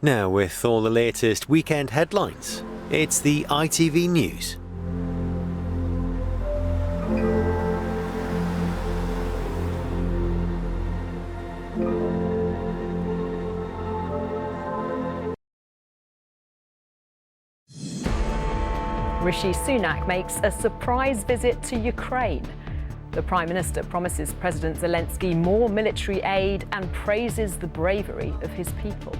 Now with all the latest weekend headlines, it's the ITV News. Rishi Sunak makes a surprise visit to Ukraine. The Prime Minister promises President Zelensky more military aid and praises the bravery of his people.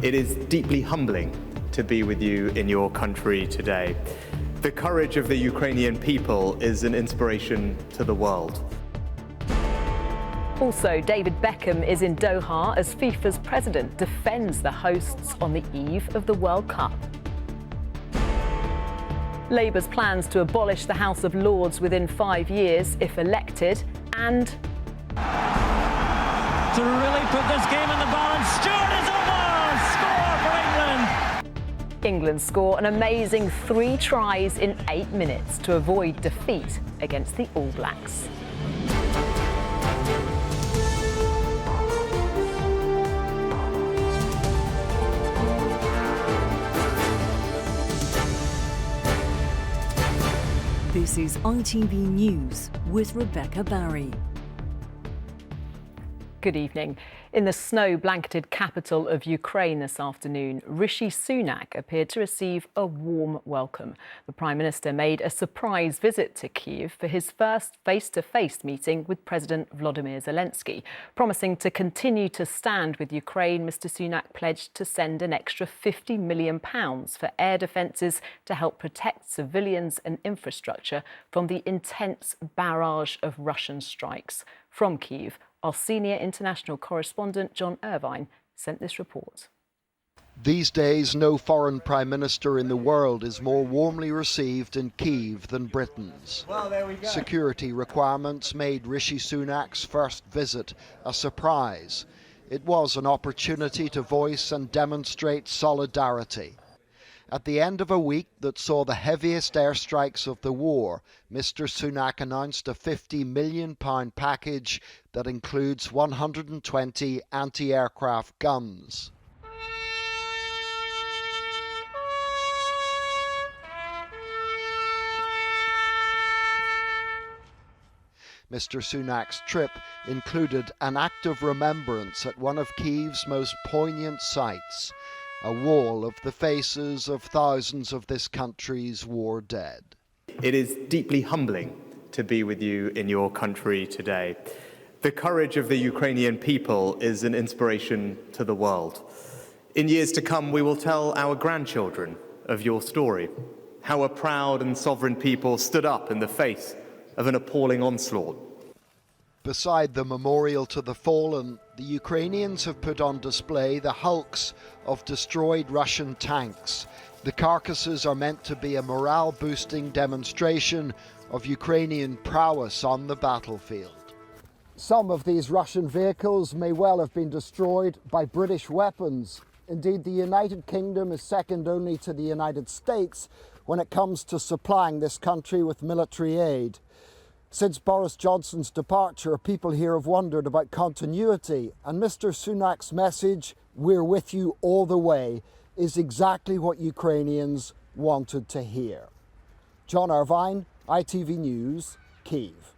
It is deeply humbling to be with you in your country today. The courage of the Ukrainian people is an inspiration to the world. Also, David Beckham is in Doha as FIFA's president defends the hosts on the eve of the World Cup. Labour's plans to abolish the House of Lords within 5 years if elected, and to really put this game in the balance, Stewart is over! Score for England! England score an amazing 3 tries in 8 minutes to avoid defeat against the All Blacks. This is ITV News with Rebecca Barry. Good evening. In the snow-blanketed capital of Ukraine this afternoon, Rishi Sunak appeared to receive a warm welcome. The Prime Minister made a surprise visit to Kyiv for his first face-to-face meeting with President Volodymyr Zelensky. Promising to continue to stand with Ukraine, Mr Sunak pledged to send an extra £50 million for air defences to help protect civilians and infrastructure from the intense barrage of Russian strikes. From Kyiv, our senior international correspondent John Irvine sent this report. These days, no foreign prime minister in the world is more warmly received in Kyiv than Britain's. Well, there we go. Security requirements made Rishi Sunak's first visit a surprise. It was an opportunity to voice and demonstrate solidarity. At the end of a week that saw the heaviest airstrikes of the war, Mr Sunak announced a £50 million package that includes 120 anti-aircraft guns. Mr Sunak's trip included an act of remembrance at one of Kyiv's most poignant sites, a wall of the faces of thousands of this country's war dead. It is deeply humbling to be with you in your country today. The courage of the Ukrainian people is an inspiration to the world. In years to come, we will tell our grandchildren of your story, how a proud and sovereign people stood up in the face of an appalling onslaught. Beside the memorial to the fallen, the Ukrainians have put on display the hulks of destroyed Russian tanks. The carcasses are meant to be a morale-boosting demonstration of Ukrainian prowess on the battlefield. Some of these Russian vehicles may well have been destroyed by British weapons. Indeed, the United Kingdom is second only to the United States when it comes to supplying this country with military aid. Since Boris Johnson's departure, people here have wondered about continuity, and Mr Sunak's message, "We're with you all the way," is exactly what Ukrainians wanted to hear. John Irvine, ITV News, Kyiv.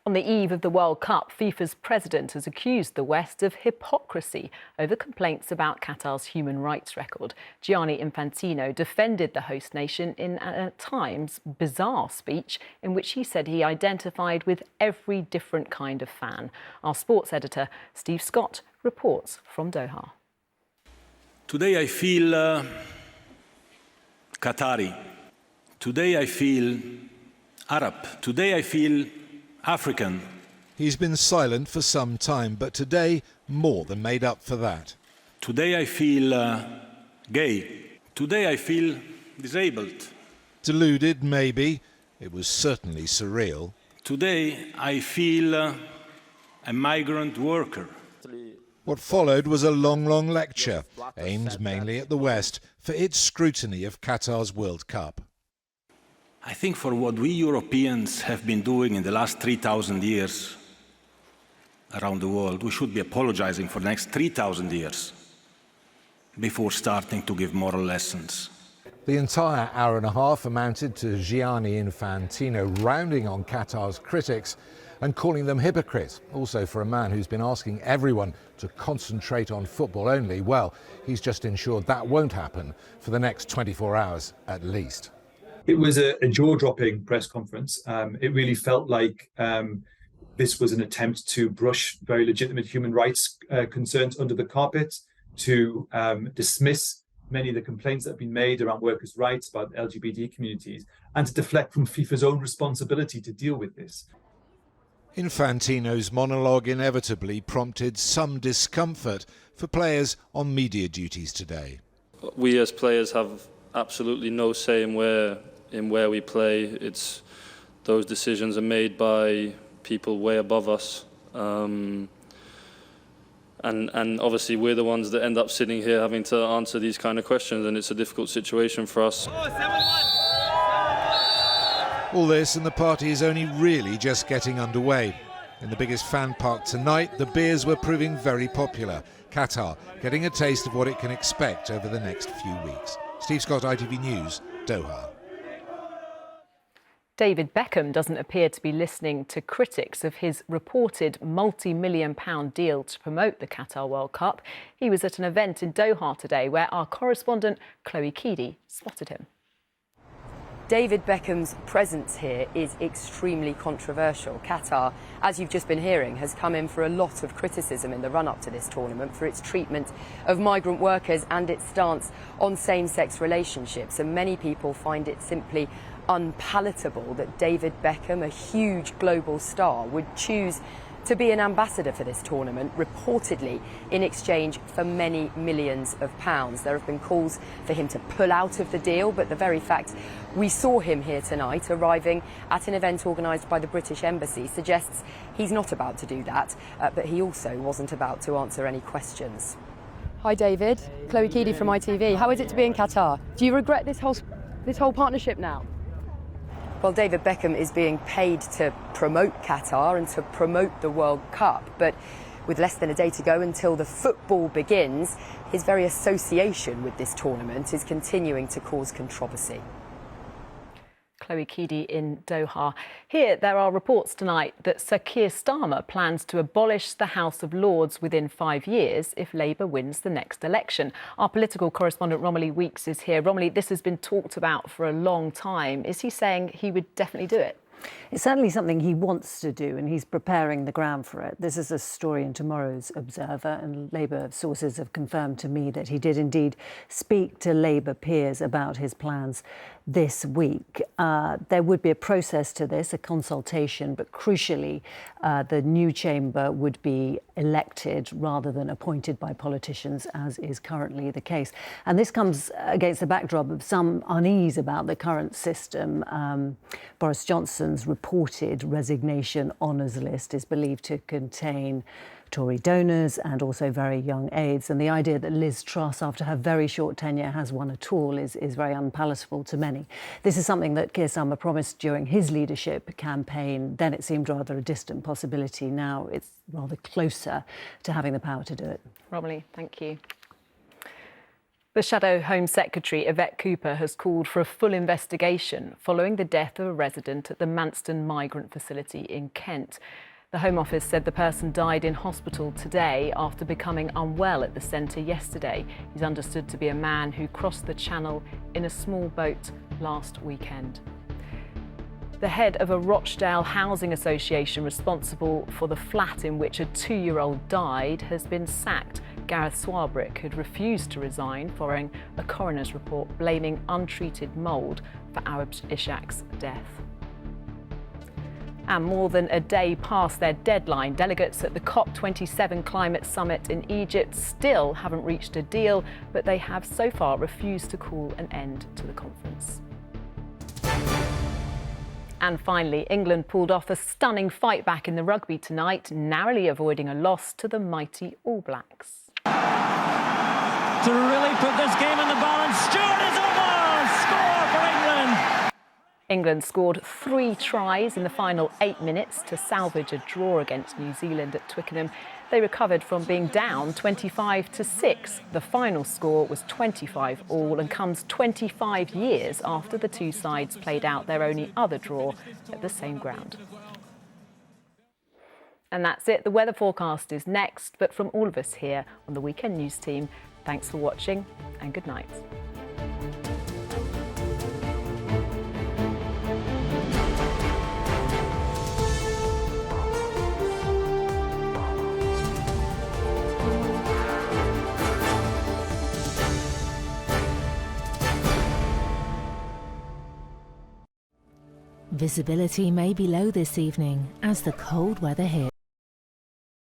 On the eve of the World Cup, FIFA's president has accused the West of hypocrisy over complaints about Qatar's human rights record. Gianni Infantino defended the host nation in at times bizarre speech in which he said he identified with every different kind of fan. Our sports editor, Steve Scott, reports from Doha. Today I feel Qatari. Today I feel Arab. Today I feel African. He's been silent for some time, but today more than made up for that. Today I feel gay. Today I feel disabled. Deluded, maybe. It was certainly surreal. Today I feel a migrant worker. What followed was a long lecture, aimed mainly at the West, for its scrutiny of Qatar's World Cup. I think for what we Europeans have been doing in the last 3,000 years, around the world, we should be apologizing for the next 3,000 years before starting to give moral lessons. The entire hour and a half amounted to Gianni Infantino rounding on Qatar's critics and calling them hypocrites. Also, for a man who's been asking everyone to concentrate on football only, well, he's just ensured that won't happen for the next 24 hours at least. It was a jaw-dropping press conference. It really felt like this was an attempt to brush very legitimate human rights concerns under the carpet, to dismiss many of the complaints that have been made around workers' rights, about LGBT communities, and to deflect from FIFA's own responsibility to deal with this. Infantino's monologue inevitably prompted some discomfort for players on media duties today. We as players have absolutely no say in where we play. Those decisions are made by people way above us. And obviously we're the ones that end up sitting here having to answer these kind of questions, and it's a difficult situation for us. All this and the party is only really just getting underway. In the biggest fan park tonight, the beers were proving very popular. Qatar getting a taste of what it can expect over the next few weeks. Steve Scott, ITV News, Doha. David Beckham doesn't appear to be listening to critics of his reported multi-million-pound deal to promote the Qatar World Cup. He was at an event in Doha today where our correspondent Chloe Keedy spotted him. David Beckham's presence here is extremely controversial. Qatar, as you've just been hearing, has come in for a lot of criticism in the run-up to this tournament for its treatment of migrant workers and its stance on same-sex relationships. And many people find it simply unpalatable that David Beckham, a huge global star, would choose to be an ambassador for this tournament, reportedly in exchange for many millions of pounds. There have been calls for him to pull out of the deal, but the very fact we saw him here tonight, arriving at an event organised by the British Embassy, suggests he's not about to do that, but he also wasn't about to answer any questions. Hi David, Chloe Keedy from ITV. How is it to be in Qatar? Do you regret this whole partnership now? Well, David Beckham is being paid to promote Qatar and to promote the World Cup, but with less than a day to go until the football begins, his very association with this tournament is continuing to cause controversy. Chloe Keedy in Doha. Here, there are reports tonight that Sir Keir Starmer plans to abolish the House of Lords within 5 years if Labour wins the next election. Our political correspondent Romilly Weeks is here. Romilly, this has been talked about for a long time. Is he saying he would definitely do it? It's certainly something he wants to do, and he's preparing the ground for it. This is a story in tomorrow's Observer, and Labour sources have confirmed to me that he did indeed speak to Labour peers about his plans this week. There would be a process to this, a consultation, but crucially, the new chamber would be elected rather than appointed by politicians, as is currently the case. And this comes against the backdrop of some unease about the current system. Boris Johnson's reported resignation honours list is believed to contain Tory donors and also very young aides. And the idea that Liz Truss, after her very short tenure, has won at all is very unpalatable to many. This is something that Keir Starmer promised during his leadership campaign. Then it seemed rather a distant possibility. Now it's rather closer to having the power to do it. Romilly, thank you. The Shadow Home Secretary, Yvette Cooper, has called for a full investigation following the death of a resident at the Manston migrant facility in Kent. The Home Office said the person died in hospital today after becoming unwell at the centre yesterday. He's understood to be a man who crossed the Channel in a small boat last weekend. The head of a Rochdale housing association responsible for the flat in which a 2-year-old died has been sacked. Gareth Swarbrick had refused to resign following a coroner's report blaming untreated mould for Arab Ishaq's death. And more than a day past their deadline, delegates at the COP27 climate summit in Egypt still haven't reached a deal, but they have so far refused to call an end to the conference. And finally, England pulled off a stunning fight back in the rugby tonight, narrowly avoiding a loss to the mighty All Blacks. To really put this game in the balance, Stewart is over! Score for England! England scored 3 tries in the final 8 minutes to salvage a draw against New Zealand at Twickenham. They recovered from being down 25-6. The final score was 25-all and comes 25 years after the two sides played out their only other draw at the same ground. And that's it. The weather forecast is next, but from all of us here on the Weekend News team, thanks for watching and good night. Visibility may be low this evening as the cold weather hits.